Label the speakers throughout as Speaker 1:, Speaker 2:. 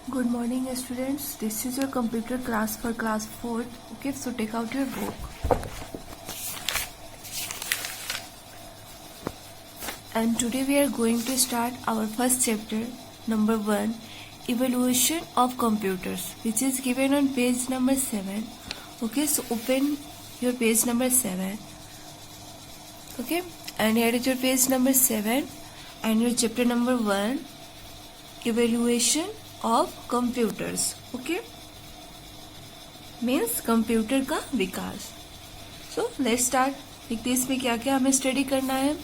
Speaker 1: Good morning students, this is your computer class for class 4th. Okay, so take out your book. And today we are going to start our first chapter, number 1, Evolution of Computers, which is given on page number 7. Okay, so open your page number 7. Okay, and here is your page number 7 and your chapter number 1, Evolution of computers. Okay, means computer का विकास. सो let's start. देखते हैं इसमें क्या क्या हमें study करना है.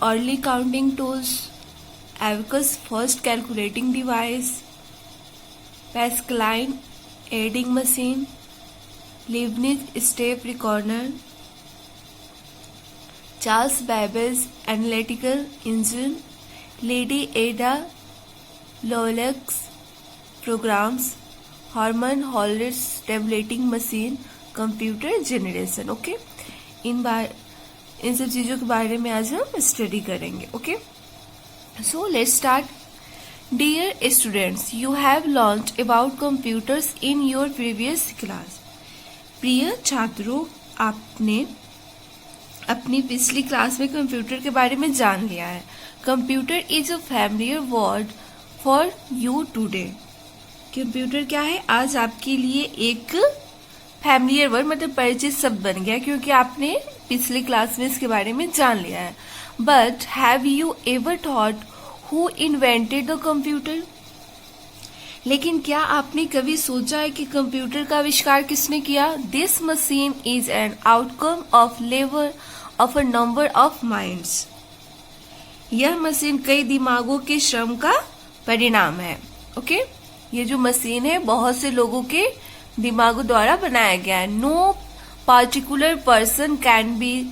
Speaker 1: Early counting tools, abacus first calculating device, Pascaline adding machine, Leibniz step recorder, Charles Babbage analytical engine, lady Ada Lovelace programs, Herman Hollerith tabulating machine, computer generation. Okay, इन सब चीज़ों के बारे में आज हम स्टडी करेंगे. Okay, so let's start. Dear students, you have learned about computers in your previous class. प्रिय छात्रों, आपने अपनी पिछली क्लास में कंप्यूटर के बारे में जान लिया है. Computer is a familiar word for you today. Computer क्या है? आज आपके लिए एक फैमिलियर वर्ड, मतलब परिचित शब्द बन गया, क्योंकि आपने पिछली क्लास में इसके बारे में जान लिया है. But have you ever thought who invented the computer? लेकिन क्या आपने कभी सोचा है कि कंप्यूटर का आविष्कार किसने किया? This machine is an outcome of labour of a number of minds. यह मशीन कई दिमागों के श्रम का परिणाम है. ओके, ये जो मशीन है बहुत से लोगों के दिमागों द्वारा बनाया गया है. No particular person can be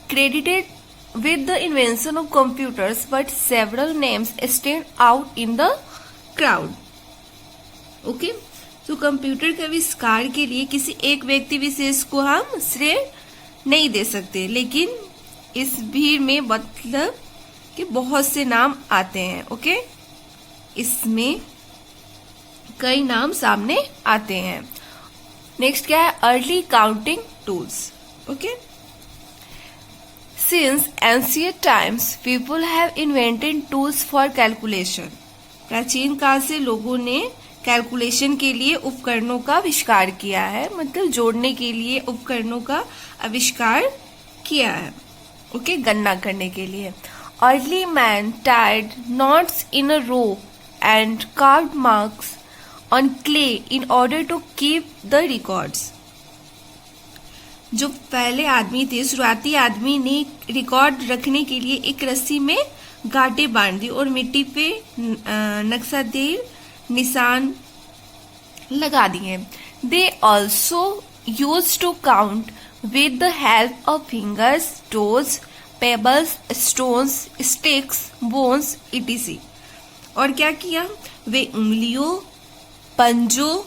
Speaker 1: credited with the invention of computers, but several names stand out in the crowd. Okay, तो कंप्यूटर के आविष्कार के लिए किसी एक व्यक्ति विशेष को हम श्रेय नहीं दे सकते, लेकिन इस भीड़ में मतलब कि बहुत से नाम आते हैं. ओके, इसमें कई नाम सामने आते हैं. नेक्स्ट क्या है? Early counting tools. Okay, since ancient times people have invented tools for calculation. प्राचीन काल से लोगों ने कैलकुलेशन के लिए उपकरणों का आविष्कार किया है, मतलब जोड़ने के लिए उपकरणों का आविष्कार किया है. ओके, गणना करने के लिए. Early man tied knots in a rope and carved marks on clay in order to keep the records. जो पहले आदमी थे, शुरुआती आदमी ने रिकॉर्ड रखने के लिए एक रस्सी में गांठे बांध दी और मिट्टी पे नक्शादेर निशान लगा दिए. They also use to count with the help of fingers, toes, pebbles, stones, sticks, bones etc. और क्या किया? वे उंगलियों, पंजों,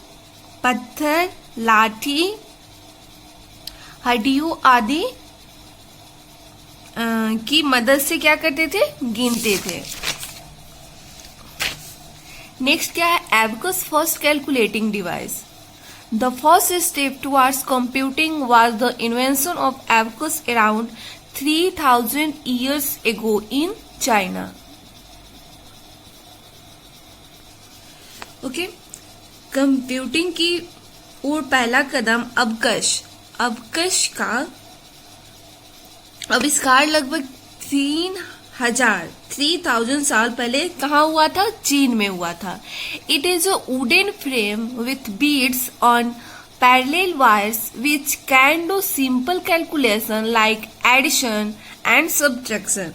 Speaker 1: पत्थर, लाठी, हड्डियों आदि की मदद से क्या करते थे? गिनते थे. नेक्स्ट क्या है? Abacus first calculating device. The first step towards computing was the invention of abacus around 3000 years ago in China. Okay, computing की ओर पहला कदम अबकश का आविष्कार लगभग 3000 साल पहले कहाँ हुआ था? चीन में हुआ था. It is a wooden frame with beads on parallel wires which can do simple calculation like addition and subtraction.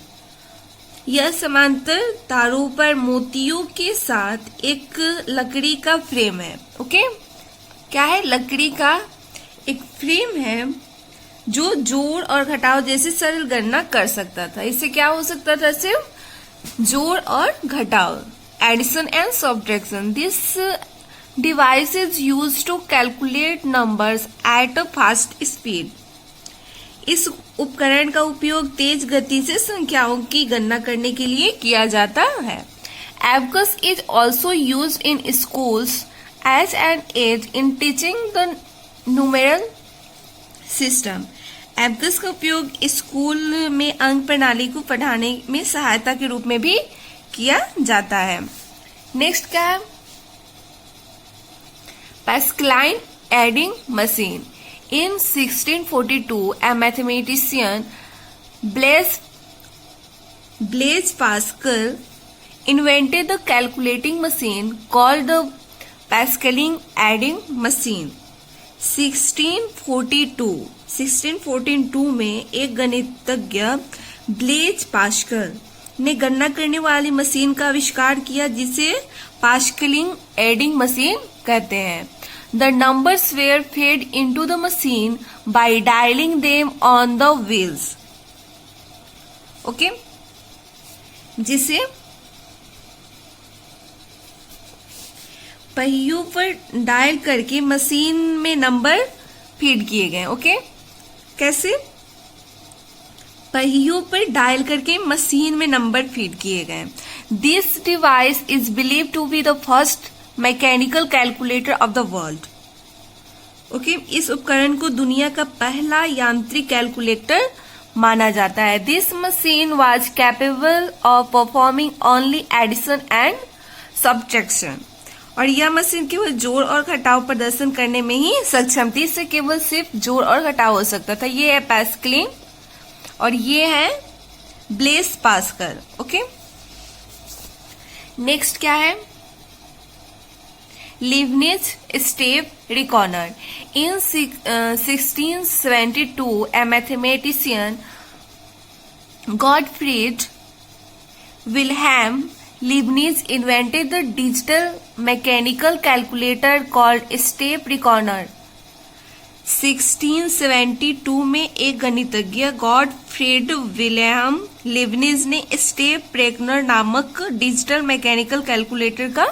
Speaker 1: यह समांतर तारों पर मोतियों के साथ एक लकड़ी का फ्रेम है. ओके, क्या है? लकड़ी का एक फ्रेम है जो जोड़ और घटाव जैसे सरल गणना कर सकता था. इससे क्या हो सकता था? सिर्फ जोड़ और घटाव, addition and subtraction. This device is used to calculate numbers at a fast speed. इस उपकरण का उपयोग तेज गति से संख्याओं की गणना करने के लिए किया जाता है. Abacus is also used in schools as an aid in teaching the numeral system. Abacus का उपयोग स्कूल में अंक प्रणाली को पढ़ाने में सहायता के रूप में भी किया जाता है. नेक्स्ट क्या है? पैस्कलाइन adding machine. In 1642, a mathematician Blaise Pascal invented the calculating machine called the Pascaline adding machine. 1642 में एक गणितज्ञ ब्लेज पास्कल ने गणना करने वाली मशीन का आविष्कार किया जिसे पास्कलिंग एडिंग मशीन कहते हैं. The numbers were fed into the machine by dialing them on the wheels. Okay? जिसे पहियों पर डायल करके मशीन में नंबर फीड किए गए. ओके? कैसे? पहियों पर डायल करके मशीन में नंबर फीड किए गए. This device is believed to be the first mechanical calculator of the world. Okay, इस उपकरण को दुनिया का पहला यांत्रिक कैलकुलेटर माना जाता है. This machine was capable of performing only addition and subtraction. और यह मशीन केवल जोड़ और घटाव प्रदर्शन करने में ही सक्षम थी. इससे केवल सिर्फ जोड़ और घटाव हो सकता था. ये है पैस्कलिन और ये है ब्लेस पास्कल. ओके, नेक्स्ट क्या है? Leibniz step recorder. In 1672, a mathematician, Gottfried Wilhelm Leibniz, invented the digital mechanical calculator called step recorder. 1672 में एक गणितज्ञ गॉडफ्रीड विलियम लीबनिज ने स्टेप रेकनर नामक डिजिटल मैकेनिकल कैलकुलेटर का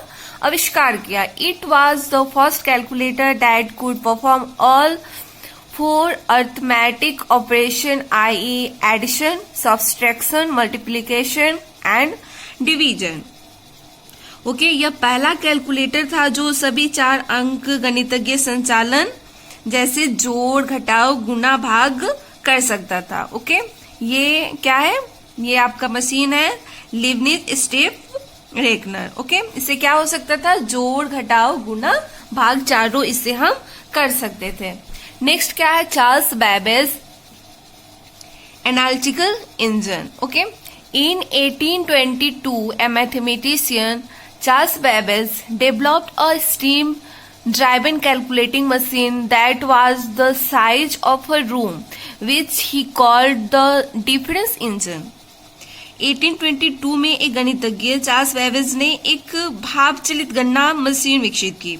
Speaker 1: आविष्कार किया. It was the first calculator that could perform all 4 arithmetic operation, i.e. Addition, subtraction, multiplication and division. Okay, यह पहला कैलकुलेटर था जो सभी 4 अंक गणितज्ञ संचालन जैसे जोड़, घटाव, गुणा, भाग कर सकता था. ओके, ये क्या है? ये आपका मशीन है लीबनिज स्टेप रेकनर. ओके, इससे क्या हो सकता था? जोड़, घटाव, गुणा, भाग चारों इससे हम कर सकते थे. नेक्स्ट क्या है? Charles Babbage analytical engine. Okay, in 1822 a mathematician Charles Babbage developed a steam driven calculating machine that was the size of a room, which he called the difference engine. 1822 में एक गणितज्ञ चार्ल्स बेबेज ने एक भाप चलित गणना machine विकसित की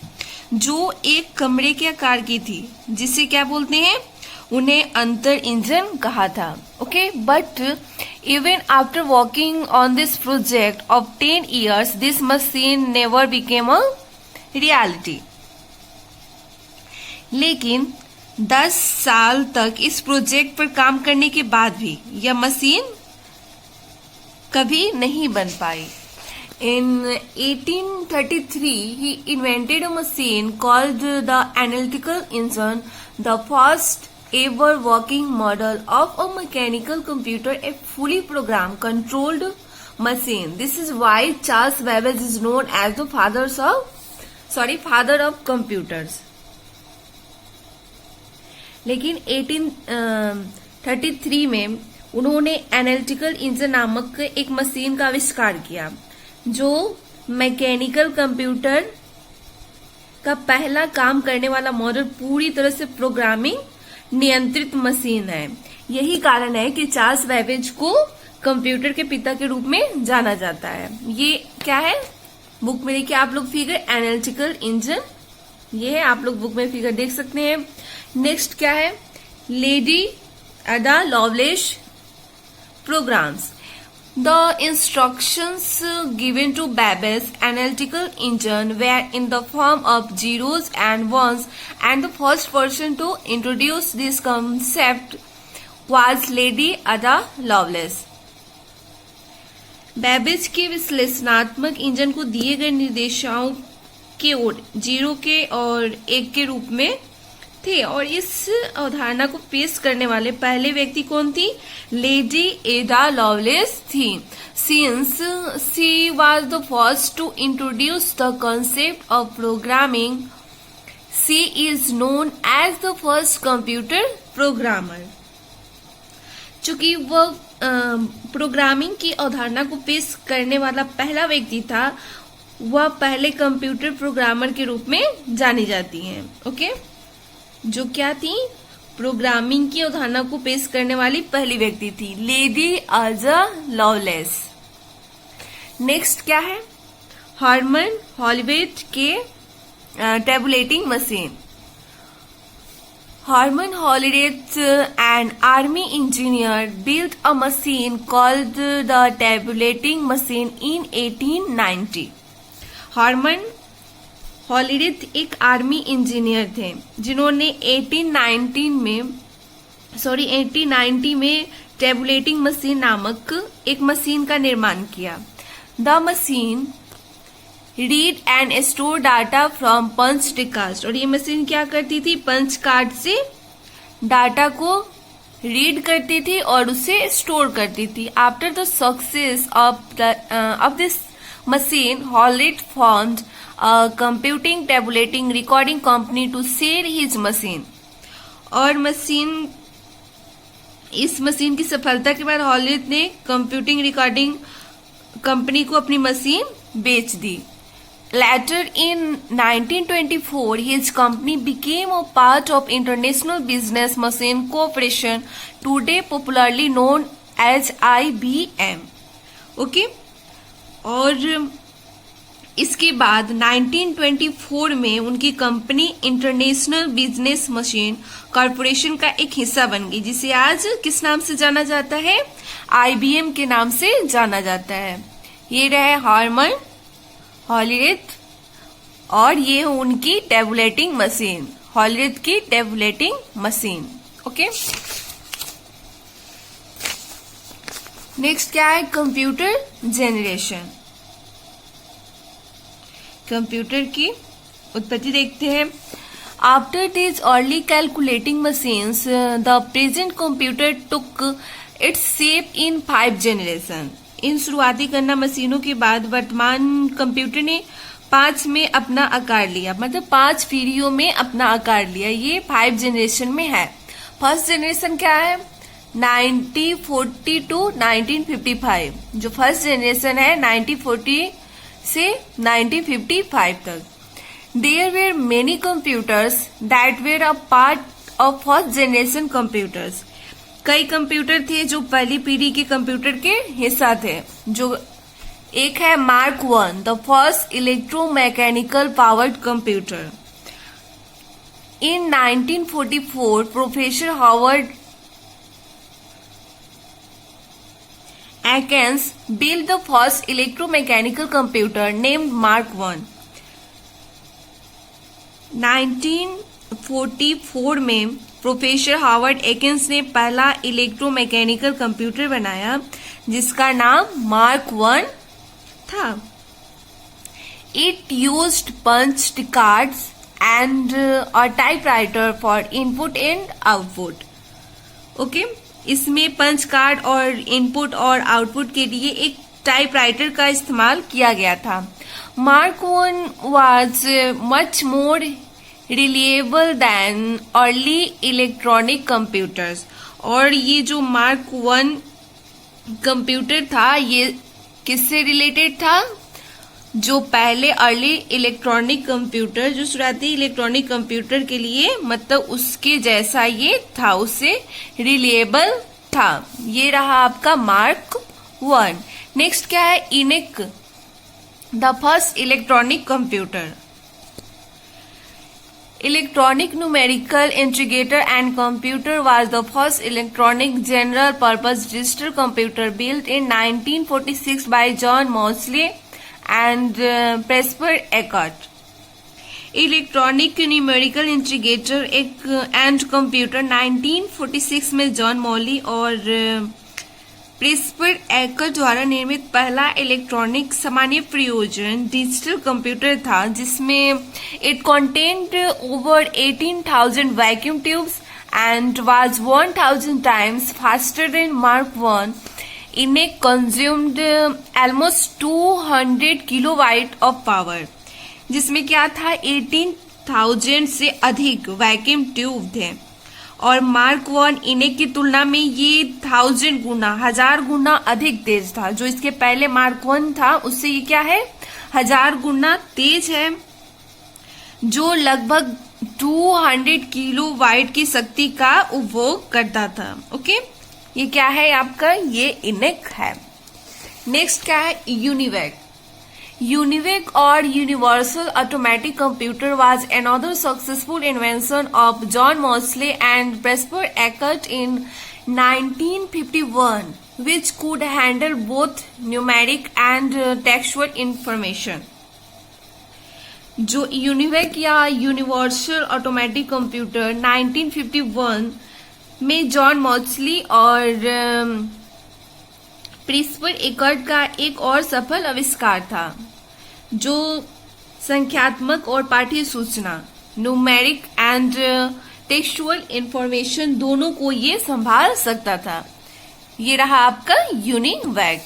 Speaker 1: जो एक कमरे के आकार की थी, जिसे क्या बोलते हैं? उन्हें अंतर इंजन कहा था. Okay, but even after working on this project of 10 years, this machine never became a reality. लेकिन 10 साल तक इस प्रोजेक्ट पर काम करने के बाद भी यह मशीन कभी नहीं बन पाई. In 1833, he invented a machine called the analytical engine, the first ever working model of a mechanical computer, a fully programmed, controlled machine. This is why Charles Babbage is known as the father of computers. लेकिन 1833 में उन्होंने analytical engine नामक एक machine का आविष्कार किया जो mechanical computer का पहला काम करने वाला मॉडल, पूरी तरह से प्रोग्रामिंग नियंत्रित मशीन है. यही कारण है कि चार्ल्स बैबेज को कंप्यूटर के पिता के रूप में जाना जाता है. ये क्या है? बुक में देखिए आप लोग फिगर, एनालिटिकल इंजन. ये है, आप लोग बुक में फिगर देख सकते हैं. नेक्स्ट क्या है? लेडी अदा loveless programs. The instructions given to Babbage's analytical engine were in the form of zeros and ones, and the first person to introduce this concept was Lady Ada Lovelace. Babbage के विश्लेषणात्मक engine को दिए गए निर्देशांकों के ओर 0 के और 1 के रूप में थे, और इस अवधारणा को पेश करने वाले पहले व्यक्ति कौन थी? लेडी एडा लवलेस थी। Since she was the first to introduce the concept of programming, she is known as the first computer programmer. चूंकि वह प्रोग्रामिंग की अवधारणा को पेश करने वाला पहला व्यक्ति था, वह पहले कंप्यूटर प्रोग्रामर के रूप में जानी जाती हैं। ओके, जो क्या थी? प्रोग्रामिंग की अवधारणा को पेश करने वाली पहली व्यक्ति थी, लेडी एडा लवलेस। नेक्स्ट क्या है? हर्मन हॉलीवेट के tabulating machine. Herman Hollerith, an army engineer, built a machine called the tabulating machine in 1890. Hermann हॉलीरेथ एक आर्मी इंजीनियर थे जिन्होंने 1890 में टेबुलेटिंग मशीन नामक एक मशीन का निर्माण किया। The machine read and store data from punch टिकास्ट, और ये मशीन क्या करती थी? पंच कार्ड से डाटा को रीड करती थी और उसे स्टोर करती थी। After the success of this machine, Hollerith formed a computing tabulating recording company to sell his machine. और इस मशीन की सफलता के बाद हॉलिट ने कंप्यूटिंग रिकॉर्डिंग कंपनी को अपनी मशीन बेच दी। Later in 1924, his company became a part of International Business Machine Corporation, today popularly known as IBM. Okay? और इसके बाद 1924 में उनकी company international business machine corporation का एक हिस्सा बन गई, जिसे आज किस नाम से जाना जाता है? IBM के नाम से जाना जाता है। ये रहे हर्मन हॉलीरेथ, और ये उनकी टेबुलेटिंग मशीन, हॉलीरेथ की टेबुलेटिंग मशीन। ओके, नेक्स्ट क्या है? Computer generation. कंप्यूटर की उत्पत्ति देखते हैं। After these early calculating machines, the present computer took its shape in 5 generations. इन शुरुआती गणना मशीनों के बाद वर्तमान कंप्यूटर ने 5 में अपना आकार लिया, मतलब 5 पीढ़ियों में अपना आकार लिया। ये 5 जनरेशन में है। फर्स्ट जनरेशन क्या है? 1940 टू 1955। जो फर्स्ट जनरेशन है 1940 से 1955 तक। There were many computers that were a part of first generation computers. कई कंप्यूटर थे जो पहली पीढ़ी के कंप्यूटर के हिस्सा थे। जो एक है mark 1, the first electromechanical powered computer. In 1944 professor Harvard Akins built the first electromechanical computer named Mark I. 1944 में प्रोफेसर हार्वर्ड एकिंस ने पहला इलेक्ट्रोमैकेनिकल कंप्यूटर बनाया जिसका नाम मार्क 1 था। It used punched cards and a typewriter for input and output. Okay, इसमें punch card और input और आउटपुट के लिए एक टाइपराइटर का इस्तेमाल किया गया था। Mark 1 was much more reliable than early electronic computers. और ये जो मार्क 1 कंप्यूटर था ये किससे रिलेटेड था? जो पहले अर्ली इलेक्ट्रॉनिक कंप्यूटर, जो शुरुआती इलेक्ट्रॉनिक कंप्यूटर के लिए मतलब उसके जैसा ये था, उससे रिलेबल था। ये रहा आपका मार्क 1। नेक्स्ट क्या है? ENIAC, the first electronic computer. Electronic numerical integrator and computer was the first electronic general purpose digital computer built in 1946 by John Moseley and Presper Eckert. Electronic numerical integrator एक and computer 1946 में John Molly और प्रिस्पर एकर द्वारा निर्मित पहला electronic सामान्य प्रयोजन digital computer था, जिसमें it contained over 18,000 vacuum tubes and was 1,000 times faster than Mark I. It consumed almost 200 kilowatt of power, जिसमें क्या था 18,000 से अधिक वैक्यूम ट्यूब थे और मार्क 1 इन्हें की तुलना में ये 1000 गुना 1000 गुना अधिक तेज था। जो इसके पहले मार्क 1 था उससे ये क्या है 1000 गुना तेज है, जो लगभग 200 किलोवाट की शक्ति का उपभोग करता था। ओके, ये क्या है आपका, ये इनेक है। नेक्स्ट क्या है यूनिवैक। यूनिवैक और universal automatic computer was another successful invention of John Mauchly and प्रेस्पर Eckert in 1951 which could handle both numeric and textual information। जो यूनिवैक या यूनिवर्सल ऑटोमेटिक कंप्यूटर 1951 में जॉन मॉसली और प्रिस्पर एकर्ट का एक और सफल आविष्कार था, जो संख्यात्मक और पाठ्य सूचना न्यूमेरिक एंड टेक्सचुअल इंफॉर्मेशन दोनों को ये संभाल सकता था। ये रहा आपका UNIVAC.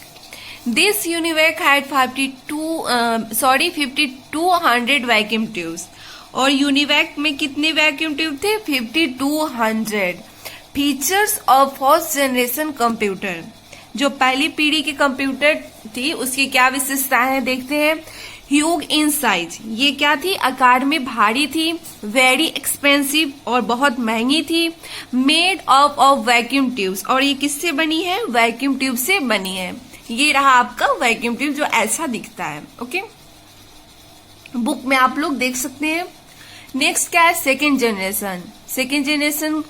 Speaker 1: This UNIVAC had 5200 vacuum tubes और यूनिवैक में कितने वैक्यूम ट्यूब थे 5200। Features of first generation computer, जो पहली पीढ़ी के कंप्यूटर थी उसकी क्या विशेषताएं देखते हैं। ह्यूज इन साइज, ये क्या थी आकार में भारी थी। वेरी एक्सपेंसिव और बहुत महंगी थी। मेड ऑफ वैक्यूम ट्यूब्स, और ये किससे बनी है वैक्यूम ट्यूब से बनी है। ये रहा आपका वैक्यूम ट्यूब जो ऐसा दिखता है। ओके, बुक में आप लोग देख सकते हैं। नेक्स्ट क्या है सेकेंड जनरेशन। सेकेंड जनरेशन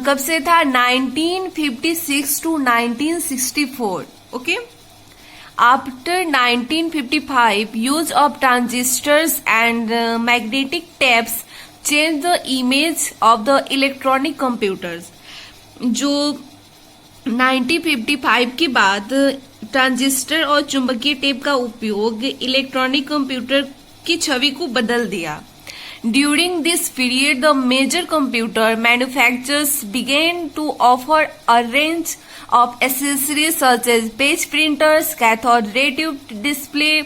Speaker 1: कब से था 1956 to 1964। Okay, after 1955 use of transistors and magnetic tapes change the image of the electronic computers. जो 1955 के बाद ट्रांजिस्टर और चुंबकीय टेप का उपयोग इलेक्ट्रॉनिक कंप्यूटर की छवि को बदल दिया। During this period the major computer manufacturers began to offer a range of accessories such as page printers, cathode ray tube display,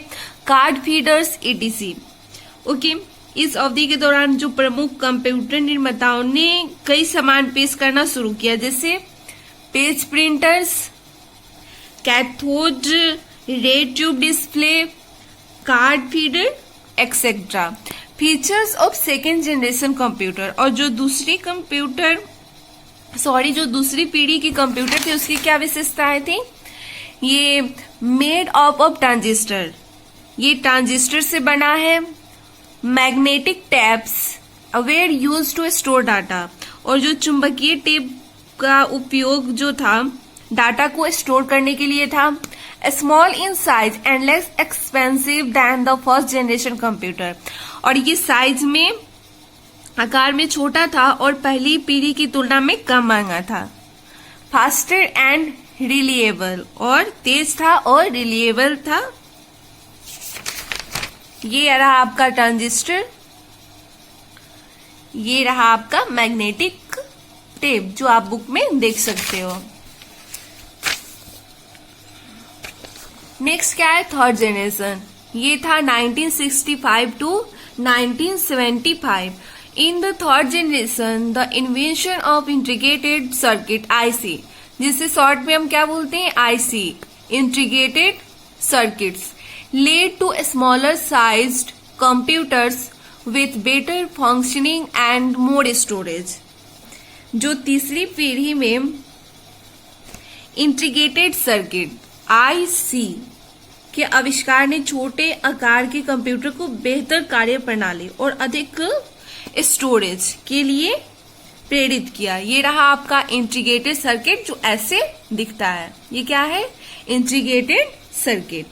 Speaker 1: card feeders etc। Okay, इस अवधि के दौरान जो प्रमुख कंप्यूटर निर्माताओं ने कई सामान पेश करना शुरू किया, जैसे page printers, cathode ray tube display, card feeder etcetera. Features of second generation computer, और जो दूसरी पीढ़ी की कंप्यूटर थी उसकी क्या विशेषताएं थी। ये मेड ऑफ ट्रांजिस्टर, ये ट्रांजिस्टर से बना है। Magnetic tapes were used to store data, और जो चुंबकीय टेप का उपयोग जो था डाटा को स्टोर करने के लिए था। Small in size and less expensive than the first generation computer, और ये साइज में आकार में छोटा था और पहली पीढ़ी की तुलना में कम महंगा था। फास्टर एंड रिलिएबल, और तेज था और रिलिएबल था। ये रहा आपका ट्रांजिस्टर, ये रहा आपका मैग्नेटिक टेप जो आप बुक में देख सकते हो। नेक्स्ट क्या है थर्ड जनरेशन। ये था 1965 to 1975। In the third generation the invention of integrated circuit IC, जिसे शॉर्ट में हम क्या बोलते हैं IC, integrated circuits, led to smaller sized computers with better functioning and more storage. जो तीसरी पीढ़ी में इंटीग्रेटेड सर्किट IC के आविष्कार ने छोटे आकार के कंप्यूटर को बेहतर कार्य प्रणाली और अधिक स्टोरेज के लिए प्रेरित किया। ये रहा आपका इंटीग्रेटेड सर्किट जो ऐसे दिखता है। ये क्या है integrated circuit.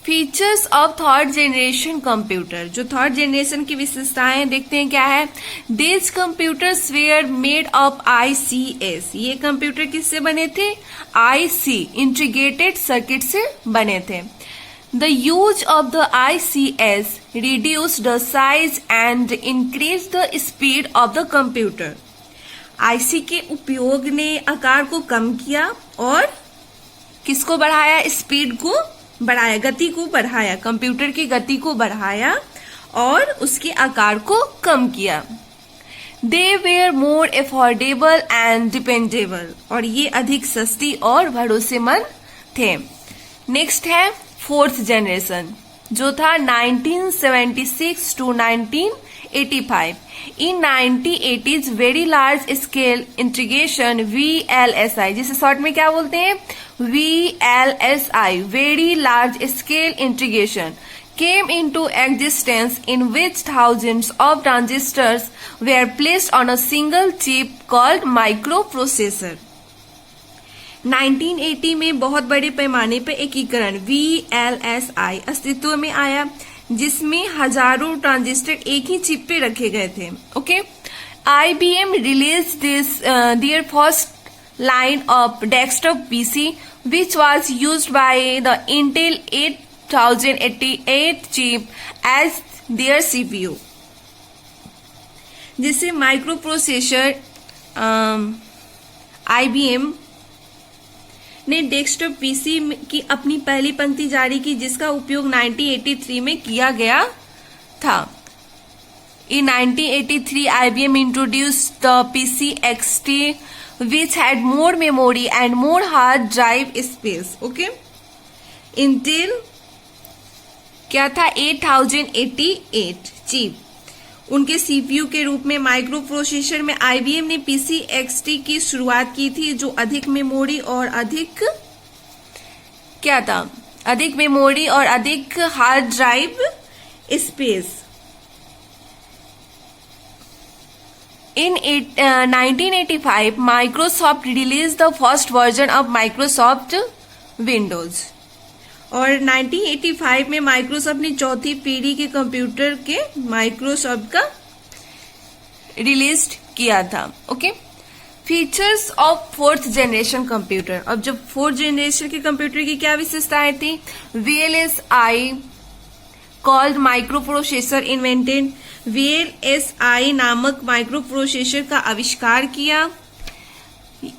Speaker 1: Features of third generation computer, जो थर्ड जनरेशन की विशेषताएं देखते हैं क्या है। This computers were made of ICS, ये कंप्यूटर किससे बने थे, IC इंटीग्रेटेड सर्किट से बने थे। The use of the ICS reduced the size and increased the speed of the computer. IC के उपयोग ने आकार को कम किया और किसको बढ़ाया, स्पीड को बढ़ाया, गति को बढ़ाया, कंप्यूटर की गति को बढ़ाया और उसके आकार को कम किया। They were more affordable and dependable, और ये अधिक सस्ती और भरोसेमंद थे। नेक्स्ट है फोर्थ जनरेशन, जो था 1976 to 1985। In 1980s very large scale integration VLSI, जिसे शॉर्ट में क्या बोलते हैं, VLSI, very large scale integration came into existence in which thousands of transistors were placed on a single chip called microprocessor. 1980 में बहुत बड़े पैमाने पर एकीकरण VLSI अस्तित्व में आया, जिसमें हजारों ट्रांजिस्टर एक ही चिप पे रखे गए थे। Okay, IBM released their first line of desktop PC, which was used by the Intel 8088 chip as their CPU, जिसे माइक्रो प्रोसेसर IBM ने डेस्कटॉप पीसी की अपनी पहली पंक्ति जारी की, जिसका उपयोग 1983 में किया गया था। In 1983, IBM introduced the PC XT, which had more memory and more hard drive space. Okay, Intel क्या था, 8088 चिप उनके CPU के रूप में माइक्रो प्रोसेसर में IBM ने PC XT की शुरुआत की थी, जो अधिक मेमोरी और अधिक क्या था, अधिक मेमोरी और अधिक hard drive space. In 1985, Microsoft released the first version of Microsoft Windows. और 1985 में माइक्रोसॉफ्ट ने चौथी पीढ़ी के कंप्यूटर के माइक्रोसॉफ्ट का रिलीज किया था। Okay, features of fourth generation computer. अब जब फोर्थ जनरेशन के कंप्यूटर की क्या विशेषताएं थी, VLSI called micro processor invented, VLSI नामक माइक्रो प्रोसेसर का आविष्कार किया,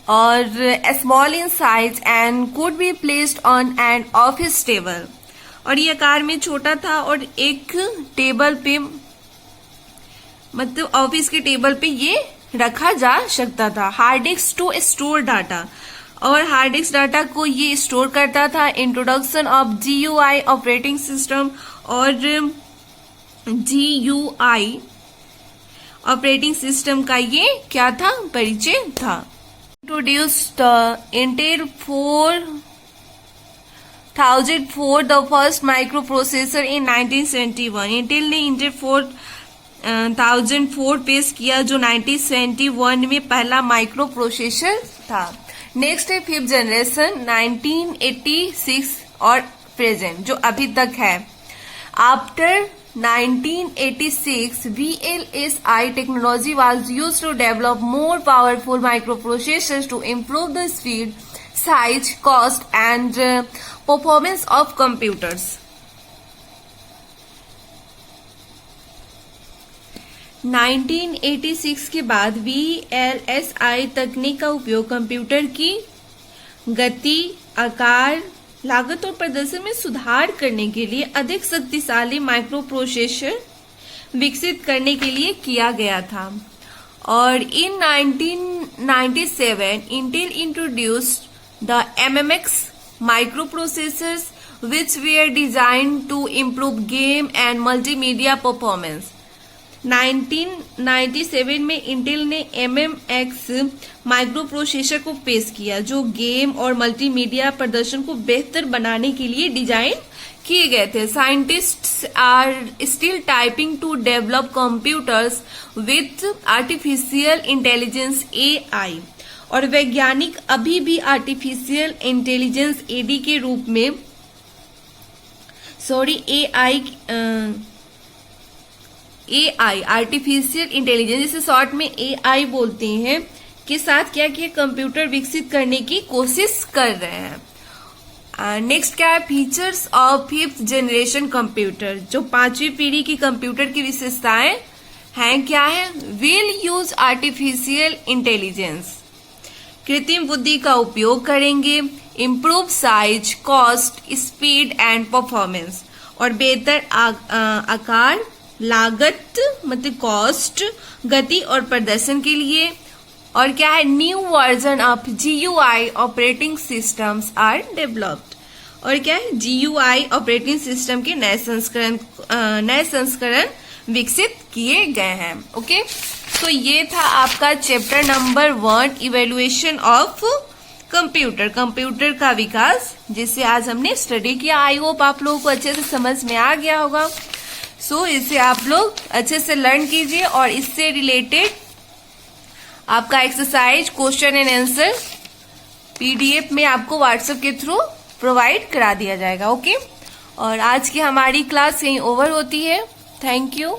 Speaker 1: और small in size and could be placed on an office table, और ये आकार में छोटा था और एक टेबल पे, मतलब ऑफिस के टेबल पे ये रखा जा सकता था। Hard disk to store data, और हार्ड डिस्क डाटा को ये स्टोर करता था। Introduction of GUI operating system, और GUI ऑपरेटिंग सिस्टम का ये क्या था, परिचय था। Introduced Intel 4004, the first microprocessor in 1971. Intel ने Intel 4004 पेश किया, जो 1971 में पहला माइक्रो प्रोसेसर था। नेक्स्ट है फिफ्थ जनरेशन 1986 और प्रेजेंट, जो अभी तक है। After 1986, VLSI technology was used to develop more powerful microprocessors to improve the speed, size, cost, and performance of computers. 1986 के बाद VLSI तकनीक का उपयोग कंप्यूटर की गति, आकार, लागत और प्रदर्शन में सुधार करने के लिए अधिक शक्तिशाली माइक्रो प्रोसेसर विकसित करने के लिए किया गया था। और इन 1997 Intel introduced the MMX microprocessors, which were designed to improve game and multimedia performance. 1997 में इंटेल ने MMX माइक्रो प्रोसेसर को पेश किया, जो गेम और मल्टीमीडिया प्रदर्शन को बेहतर बनाने के लिए डिजाइन किए गए थे। Scientists are still typing to develop computers with artificial intelligence AI, और वैज्ञानिक अभी भी आर्टिफिशियल इंटेलिजेंस AD के रूप में AI आर्टिफिशियल इंटेलिजेंस, जिसे शॉर्ट में AI बोलते हैं, के साथ क्या किया, कंप्यूटर विकसित करने की कोशिश कर रहे हैं। नेक्स्ट क्या है, features of 5th generation computer, जो 5वीं पीढ़ी की कंप्यूटर की विशेषताएं हैं क्या है, विल यूज आर्टिफिशियल इंटेलिजेंस, कृत्रिम बुद्धि का उपयोग करेंगे, improve size, cost, speed and performance, और बेहतर आकार, लागत मतलब कॉस्ट, गति और प्रदर्शन के लिए, और क्या है, new version of GUI operating systems are developed, और क्या है, GUI ऑपरेटिंग सिस्टम के नए संस्करण विकसित किए गए हैं। ओके, तो ये था आपका chapter number 1, evaluation of computer, computer का विकास, जिसे आज हमने स्टडी किया। आई होप आप लोगों को अच्छे से समझ में आ गया होगा। इसे आप लोग अच्छे से लर्न कीजिए, और इससे रिलेटेड आपका exercise, question and answer PDF में आपको व्हाट्सएप के थ्रू प्रोवाइड करा दिया जाएगा। ओके, और आज की हमारी क्लास यहीं ओवर होती है। Thank you.